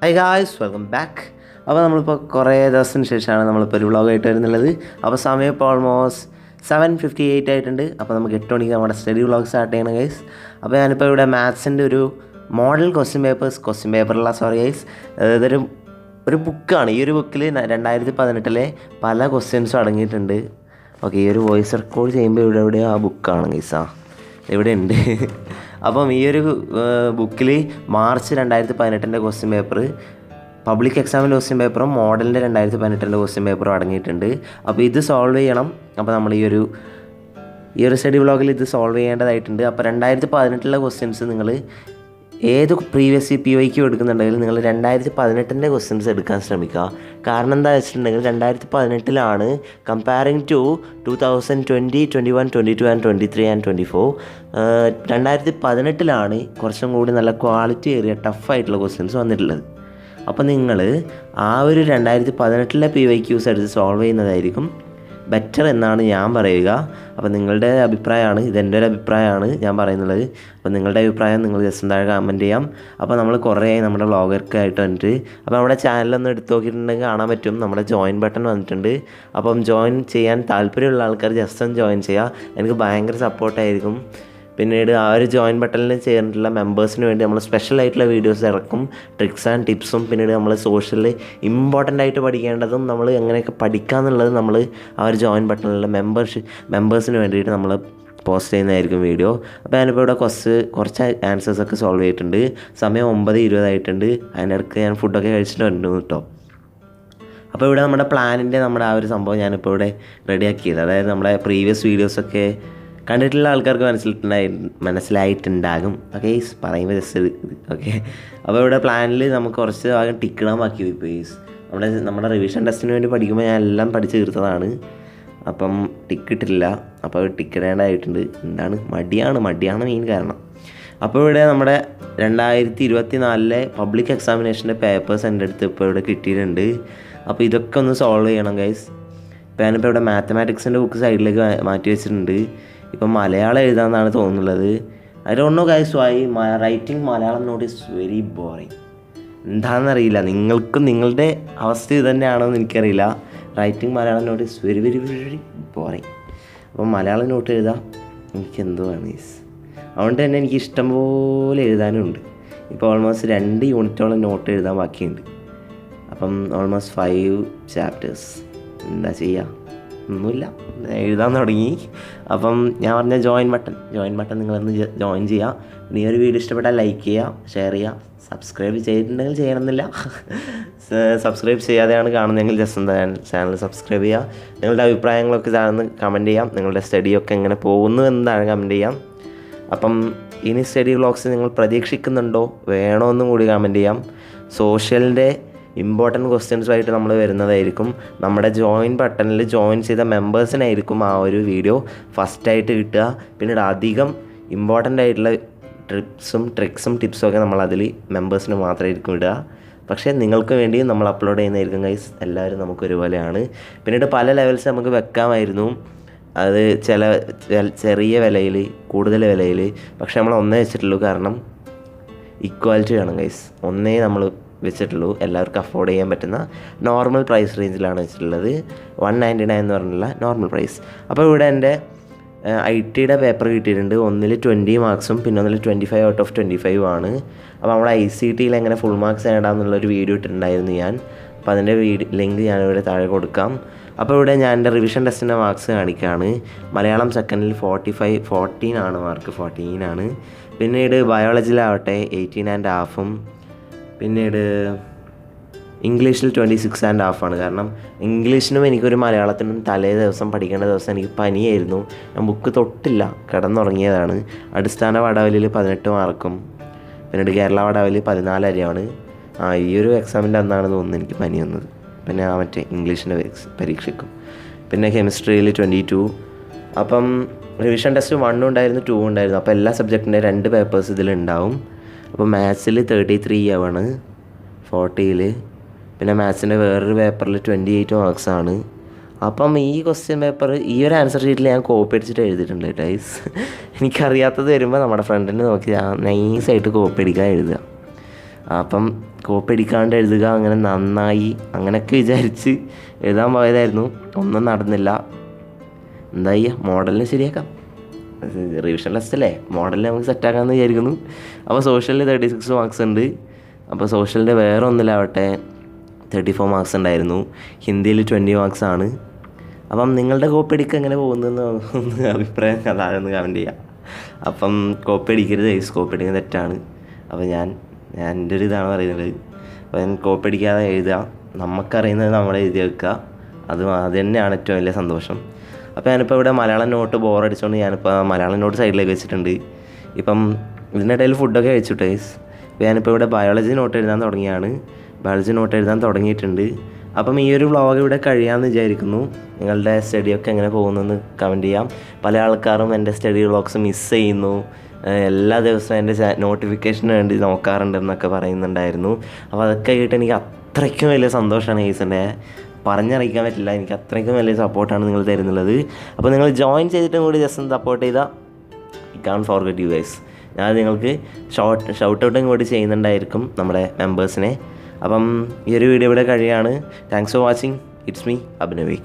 Hi guys, welcome back. അപ്പോൾ നമ്മളിപ്പോൾ കുറേ ദിവസത്തിന് ശേഷമാണ് നമ്മളിപ്പോൾ ഒരു വ്ളോഗായിട്ട് വരുന്നുള്ളത്. അപ്പോൾ സമയം ഇപ്പോൾ ഓൾമോസ്റ്റ് 7:58 ആയിട്ടുണ്ട്. അപ്പോൾ നമുക്ക് 8 മണിക്ക് നമ്മുടെ സ്റ്റഡി വ്ളോഗ് സ്റ്റാർട്ട് ചെയ്യണം ഗൈസ്. അപ്പോൾ ഞാനിപ്പോൾ ഇവിടെ മാത്സിൻ്റെ ഒരു മോഡൽ ക്വസ്റ്റ്യൻ പേപ്പറുള്ള ഗൈസ്, ഇതൊരു ബുക്കാണ്. ഈ ഒരു ബുക്കിൽ 2018 പല ക്വസ്റ്റ്യൻസും അടങ്ങിയിട്ടുണ്ട്. ഓക്കെ, ഈ ഒരു വോയിസ് റെക്കോർഡ് ചെയ്യുമ്പോൾ എവിടെയോ ആ ബുക്കാണ് ഗൈസ്. ഇവിടെ ഉണ്ട്. അപ്പം ഈ ഒരു ബുക്കിൽ മാർച്ച് 2018 ക്വസ്റ്റ്യൻ പേപ്പർ, പബ്ലിക് എക്സാമിൻ്റെ ക്വസ്റ്റ്യൻ പേപ്പറും മോഡലിൻ്റെ 2018 ക്വസ്റ്റ്യൻ പേപ്പറും അടങ്ങിയിട്ടുണ്ട്. അപ്പോൾ ഇത് സോൾവ് ചെയ്യണം. അപ്പോൾ നമ്മൾ ഈ ഒരു സ്റ്റഡി വ്ളോഗിൽ ഇത് സോൾവ് ചെയ്യേണ്ടതായിട്ടുണ്ട്. അപ്പോൾ 2018 ക്വസ്റ്റ്യൻസ് നിങ്ങൾ ഏത് പ്രീവിയസ് PYQ എടുക്കുന്നുണ്ടെങ്കിൽ നിങ്ങൾ 2018 ക്വസ്റ്റ്യൻസ് എടുക്കാൻ ശ്രമിക്കുക. കാരണം എന്താ വെച്ചിട്ടുണ്ടെങ്കിൽ 2018 കമ്പയറിങ് ടു 2020, 21, 22 ആൻഡ് 23 ആൻഡ് 24 2018 കുറച്ചും കൂടി നല്ല ക്വാളിറ്റി ഏറിയ ടഫായിട്ടുള്ള ക്വസ്റ്റ്യൻസ് വന്നിട്ടുള്ളത്. അപ്പോൾ നിങ്ങൾ ആ ഒരു 2018 PYQs എടുത്ത് സോൾവ് ചെയ്യുന്നതായിരിക്കും ബെറ്റർ എന്നാണ് ഞാൻ പറയുക. അപ്പോൾ നിങ്ങളുടെ അഭിപ്രായമാണ്, ഇതെൻ്റെ ഒരു അഭിപ്രായമാണ് ഞാൻ പറയുന്നത്. അപ്പോൾ നിങ്ങളുടെ അഭിപ്രായം നിങ്ങൾ ജസ്റ്റ് താഴെ കമൻറ്റ് ചെയ്യാം. അപ്പോൾ നമ്മൾ കുറേ നമ്മുടെ വ്ളോഗർക്കായിട്ട് വന്നിട്ട്, അപ്പോൾ നമ്മുടെ ചാനലൊന്ന് എടുത്ത് നോക്കിയിട്ടുണ്ടെങ്കിൽ കാണാൻ പറ്റും, നമ്മുടെ ജോയിൻ ബട്ടൺ വന്നിട്ടുണ്ട്. അപ്പം ജോയിൻ ചെയ്യാൻ താല്പര്യമുള്ള ആൾക്കാർ ജസ്റ്റ് ഒന്ന് ജോയിൻ ചെയ്യുക. എനിക്ക് ഭയങ്കര സപ്പോർട്ടായിരിക്കും. പിന്നീട് ആ ഒരു ജോയിൻ ബട്ടണിൽ ചേർന്നിട്ടുള്ള മെമ്പേഴ്സിന് വേണ്ടി നമ്മൾ സ്പെഷ്യലായിട്ടുള്ള വീഡിയോസ് ഇറക്കും, ട്രിക്സ് ആൻഡ് ടിപ്സും. പിന്നീട് നമ്മൾ സോഷ്യലിൽ ഇമ്പോർട്ടൻ്റ് ആയിട്ട് പഠിക്കേണ്ടതും നമ്മൾ എങ്ങനെയൊക്കെ പഠിക്കാമെന്നുള്ളത് നമ്മൾ ആ ഒരു ജോയിൻ ബട്ടണിലുള്ള മെമ്പേഴ്സിന് വേണ്ടിയിട്ട് നമ്മൾ പോസ്റ്റ് ചെയ്യുന്നതായിരിക്കും വീഡിയോ. അപ്പോൾ ഞാനിപ്പോൾ ഇവിടെ കുറച്ച് ആൻസേഴ്സൊക്കെ സോൾവ് ചെയ്തിട്ടുണ്ട്. സമയം 9:20 ആയിട്ടുണ്ട്. അതിനിടയ്ക്ക് ഞാൻ ഫുഡൊക്കെ കഴിച്ചിട്ട് വരുന്നു കേട്ടോ. അപ്പോൾ ഇവിടെ നമ്മുടെ പ്ലാനിൻ്റെ ആ ഒരു സംഭവം ഞാനിപ്പോൾ ഇവിടെ റെഡിയാക്കിയത്, അതായത് നമ്മുടെ പ്രീവിയസ് വീഡിയോസൊക്കെ കണ്ടിട്ടുള്ള ആൾക്കാർക്ക് മനസ്സിലായിട്ടുണ്ടാകും. ഓക്കെ, പറയുമ്പോൾ ജസ്റ്റ് ഓക്കെ. അപ്പോൾ ഇവിടെ പ്ലാനിൽ നമുക്ക് കുറച്ച് ഭാഗം ടിക്കിടാൻ ബാക്കി പോയി. നമ്മുടെ റിവിഷൻ ടെസ്റ്റിന് വേണ്ടി പഠിക്കുമ്പോൾ ഞാൻ എല്ലാം പഠിച്ച് തീർത്തതാണ്. അപ്പം ടിക്കിട്ടില്ല. അപ്പോൾ ടിക്കിടേണ്ടതായിട്ടുണ്ട്. എന്താണ് മടിയാണ് മെയിൻ കാരണം. അപ്പോൾ ഇവിടെ നമ്മുടെ 2024 പബ്ലിക് എക്സാമിനേഷൻ്റെ പേപ്പേഴ്സ് എൻ്റെ അടുത്ത് ഇപ്പോൾ ഇവിടെ കിട്ടിയിട്ടുണ്ട്. അപ്പോൾ ഇതൊക്കെ ഒന്ന് സോൾവ് ചെയ്യണം ഗൈസ്. ഇപ്പോൾ ഞാനിപ്പോൾ ഇവിടെ മാത്തമാറ്റിക്സിൻ്റെ ബുക്ക് സൈഡിലേക്ക് മാറ്റി വെച്ചിട്ടുണ്ട്. ഇപ്പം മലയാളം എഴുതാമെന്നാണ് തോന്നുന്നത്. I don't know guys why writing Malayalam note is very boring. എന്താണെന്നറിയില്ല, നിങ്ങൾക്കും നിങ്ങളുടെ അവസ്ഥ ഇത് തന്നെയാണോയെന്ന് എനിക്കറിയില്ല. Writing Malayalam note is very very very boring. അപ്പം മലയാളം നോട്ട് എഴുതാം എനിക്കെന്തോ ആണ് ഗൈസ്. അതുകൊണ്ട് തന്നെ എനിക്ക് ഇഷ്ടം പോലെ എഴുതാനുണ്ട്. ഇപ്പോൾ ഓൾമോസ്റ്റ് 2 യൂണിറ്റോളം നോട്ട് എഴുതാൻ ബാക്കിയുണ്ട്. അപ്പം ഓൾമോസ്റ്റ് 5 ചാപ്റ്റേഴ്സ്. എന്താ ചെയ്യുക, ഒന്നുമില്ല, എഴുതാൻ തുടങ്ങി. അപ്പം ഞാൻ പറഞ്ഞ ജോയിൻ ബട്ടൺ നിങ്ങളൊന്ന് ജോയിൻ ചെയ്യുക. ഈ ഒരു വീഡിയോ ഇഷ്ടപ്പെട്ടാൽ ലൈക്ക് ചെയ്യുക, ഷെയർ ചെയ്യുക. സബ്സ്ക്രൈബ് ചെയ്തിട്ടുണ്ടെങ്കിൽ ചെയ്യണമെന്നില്ല. സബ്സ്ക്രൈബ് ചെയ്യാതെയാണ് കാണുന്നതെങ്കിൽ ജസ്റ്റ് എന്താ ചാനൽ സബ്സ്ക്രൈബ് ചെയ്യുക. നിങ്ങളുടെ അഭിപ്രായങ്ങളൊക്കെ താഴ്ന്ന് കമൻറ്റ് ചെയ്യാം. നിങ്ങളുടെ സ്റ്റഡിയൊക്കെ എങ്ങനെ പോകുന്നു എന്നതാണ് കമൻറ്റ് ചെയ്യാം. അപ്പം ഇനി സ്റ്റഡി വ്ളോഗ്സ് നിങ്ങൾ പ്രതീക്ഷിക്കുന്നുണ്ടോ, വേണോ എന്നും കൂടി കമൻറ്റ് ചെയ്യാം. സോഷ്യലിൻ്റെ ഇമ്പോർട്ടൻറ്റ് ക്വസ്റ്റ്യൻസുമായിട്ട് നമ്മൾ വരുന്നതായിരിക്കും. നമ്മുടെ ജോയിൻ ബട്ടണിൽ ജോയിൻ ചെയ്ത മെമ്പേഴ്സിനായിരിക്കും ആ ഒരു വീഡിയോ ഫസ്റ്റായിട്ട് കിട്ടുക. പിന്നീട് അധികം ഇമ്പോർട്ടൻ്റ് ആയിട്ടുള്ള ട്രിക്സും ടിപ്സും ഒക്കെ നമ്മൾ അതിൽ മെമ്പേഴ്സിന് മാത്രമായിരിക്കും ഇടുക. പക്ഷേ നിങ്ങൾക്ക് വേണ്ടിയും നമ്മൾ അപ്ലോഡ് ചെയ്യുന്നതായിരിക്കും ഗൈസ്. എല്ലാവരും നമുക്ക് ഒരുപോലെയാണ്. പിന്നീട് പല ലെവൽസ് നമുക്ക് വെക്കാമായിരുന്നു, അത് ചെറിയ വിലയിൽ, കൂടുതൽ വിലയിൽ. പക്ഷേ നമ്മൾ ഒന്നേ വെച്ചിട്ടുള്ളൂ, കാരണം ഇക്വാലിറ്റി വേണം ഗൈസ്. ഒന്നേ നമ്മൾ വെച്ചിട്ടുള്ളൂ, എല്ലാവർക്കും അഫോർഡ് ചെയ്യാൻ പറ്റുന്ന നോർമൽ പ്രൈസ് റേഞ്ചിലാണ് വെച്ചിട്ടുള്ളത്. 199 എന്ന് പറഞ്ഞുള്ള നോർമൽ പ്രൈസ്. അപ്പോൾ ഇവിടെ എൻ്റെ IT പേപ്പർ കിട്ടിയിട്ടുണ്ട്. ഒന്നിൽ 20 മാർക്സും പിന്നെ ഒന്നിൽ 25 ഔട്ട് ഓഫ് 25 ആണ്. അപ്പോൾ നമ്മുടെ ICTയിൽ എങ്ങനെ ഫുൾ മാർക്സ് നേടാമെന്നുള്ളൊരു വീഡിയോ ഇട്ടിട്ടുണ്ടായിരുന്നു ഞാൻ. അപ്പോൾ അതിൻ്റെ ലിങ്ക് ഞാനിവിടെ താഴെ കൊടുക്കാം. അപ്പോൾ ഇവിടെ ഞാൻ എൻ്റെ റിവിഷൻ ടെസ്റ്റിൻ്റെ മാർക്സ് കാണിക്കുകയാണ്. മലയാളം സെക്കൻഡിൽ 14 ആണ് മാർക്ക്, 14 ആണ്. പിന്നീട് ബയോളജിയിലാവട്ടെ 18.5-ഉം. പിന്നീട് ഇംഗ്ലീഷിൽ 26.5 ആണ്. കാരണം ഇംഗ്ലീഷിനും എനിക്കൊരു മലയാളത്തിനും തലേ ദിവസം പഠിക്കേണ്ട ദിവസം എനിക്ക് പനിയായിരുന്നു. ഞാൻ ബുക്ക് തൊട്ടില്ല, കിടന്നുറങ്ങിയതാണ്. അടിസ്ഥാന വടവലിൽ 18 മാർക്കും പിന്നീട് കേരള വടവലിൽ 14 അരയാണ്. ഈ ഒരു എക്സാമിൻ്റെ അന്നാണെന്ന് തോന്നുന്നു എനിക്ക് പനി വന്നത്. പിന്നെ മറ്റേ ഇംഗ്ലീഷിൻ്റെ പരീക്ഷയ്ക്കും. പിന്നെ കെമിസ്ട്രിയിൽ 22. അപ്പം റിവിഷൻ ടെസ്റ്റ് 1 ഉണ്ടായിരുന്നു, 2 ഉണ്ടായിരുന്നു. അപ്പോൾ എല്ലാ സബ്ജക്റ്റിൻ്റെ 2 പേപ്പേഴ്സ് ഇതിലുണ്ടാവും. അപ്പോൾ മാത്സിൽ 33 ആണ് 40യിൽ. പിന്നെ മാത്സിൻ്റെ വേറൊരു പേപ്പറിൽ 28 മാർക്സാണ്. അപ്പം ഈ ക്വസ്റ്റ്യൻ പേപ്പർ, ഈ ഒരു ആൻസർ ഷീറ്റിൽ ഞാൻ കോപ്പി അടിച്ചിട്ട് എഴുതിയിട്ടുണ്ട് ഗൈസ്. എനിക്കറിയാത്തത് വരുമ്പോൾ നമ്മുടെ ഫ്രണ്ടിനെ നോക്കി നൈസായിട്ട് കോപ്പി അടിക്കാൻ എഴുതുക. അപ്പം കോപ്പി അടിക്കാണ്ട് എഴുതുക, അങ്ങനെ നന്നായി അങ്ങനെയൊക്കെ വിചാരിച്ച് എഴുതാൻ പോയതായിരുന്നു. ഒന്നും നടന്നില്ല. എന്താ ചെയ്യുക, മോഡലിന് ശരിയാക്കാം. റിവിഷൻ ടെസ്റ്റ് അല്ലേ, മോഡലിൽ നമുക്ക് സെറ്റാക്കാമെന്ന് വിചാരിക്കുന്നു. അപ്പോൾ സോഷ്യലിന് 36 മാർക്സ് ഉണ്ട്. അപ്പോൾ സോഷ്യലിൻ്റെ വേറെ ഒന്നിലാവട്ടെ 34 മാർക്സ് ഉണ്ടായിരുന്നു. ഹിന്ദിയിൽ 20 മാർക്സ് ആണ്. അപ്പം നിങ്ങളുടെ കോപ്പി അടിക്കുക എങ്ങനെ പോകുന്നതെന്ന് ഒന്ന് അഭിപ്രായം താഴെ ഒന്ന് കമൻറ്റ് ചെയ്യുക. അപ്പം കോപ്പി അടിക്കരുത്, കോപ്പി അടിക്കുന്നത് തെറ്റാണ്. അപ്പോൾ ഞാൻ എൻ്റെ ഒരു ഇതാണ് പറയുന്നത്. അപ്പോൾ ഞാൻ കോപ്പി അടിക്കാതെ എഴുതുക, നമുക്കറിയുന്നത് നമ്മൾ എഴുതി വെക്കുക. അത് തന്നെയാണ് ഏറ്റവും വലിയ സന്തോഷം. അപ്പോൾ ഞാനിപ്പോൾ ഇവിടെ മലയാളം നോട്ട് ബോറടിച്ചുകൊണ്ട് ഞാനിപ്പോൾ മലയാളം നോട്ട് സൈഡിലേക്ക് വെച്ചിട്ടുണ്ട്. ഇപ്പം ഇതിനിടയിൽ ഫുഡൊക്കെ കഴിച്ചിട്ട് ഇപ്പോൾ ഞാനിപ്പോൾ ഇവിടെ ബയോളജി നോട്ട് എഴുതാൻ തുടങ്ങിയിട്ടുണ്ട്. അപ്പം ഈ ഒരു വ്ളോഗ് ഇവിടെ കഴിയാമെന്ന് വിചാരിക്കുന്നു. നിങ്ങളുടെ സ്റ്റഡിയൊക്കെ എങ്ങനെ പോകുന്നെന്ന് കമൻറ്റ് ചെയ്യാം. പല ആൾക്കാരും എൻ്റെ സ്റ്റഡി വ്ളോഗ്സ് മിസ് ചെയ്യുന്നു, എല്ലാ ദിവസവും എൻ്റെ നോട്ടിഫിക്കേഷന് വേണ്ടി നോക്കാറുണ്ടെന്നൊക്കെ പറയുന്നുണ്ടായിരുന്നു. അപ്പോൾ അതൊക്കെ കേട്ട് എനിക്ക് അത്രയ്ക്കും വലിയ സന്തോഷമാണ് ഗൈസിൻ്റെ, പറഞ്ഞറിയിക്കാൻ പറ്റില്ല. എനിക്ക് അത്രയ്ക്കും വലിയ സപ്പോർട്ടാണ് നിങ്ങൾ തരുന്നുള്ളത്. അപ്പോൾ നിങ്ങൾ ജോയിൻ ചെയ്തിട്ടും കൂടി ജസ്റ്റ് ഒന്ന് സപ്പോർട്ട് ചെയ്താൽ I can't forget you guys. ഞാൻ നിങ്ങൾക്ക് ഷൗട്ട് ഔട്ടും കൂടി ചെയ്യുന്നുണ്ടായിരിക്കും നമ്മുടെ മെമ്പേഴ്സിനെ. അപ്പം ഈ ഒരു വീഡിയോ ഇവിടെ കഴിയാണ്. Thanks for watching. It's me Abhinav.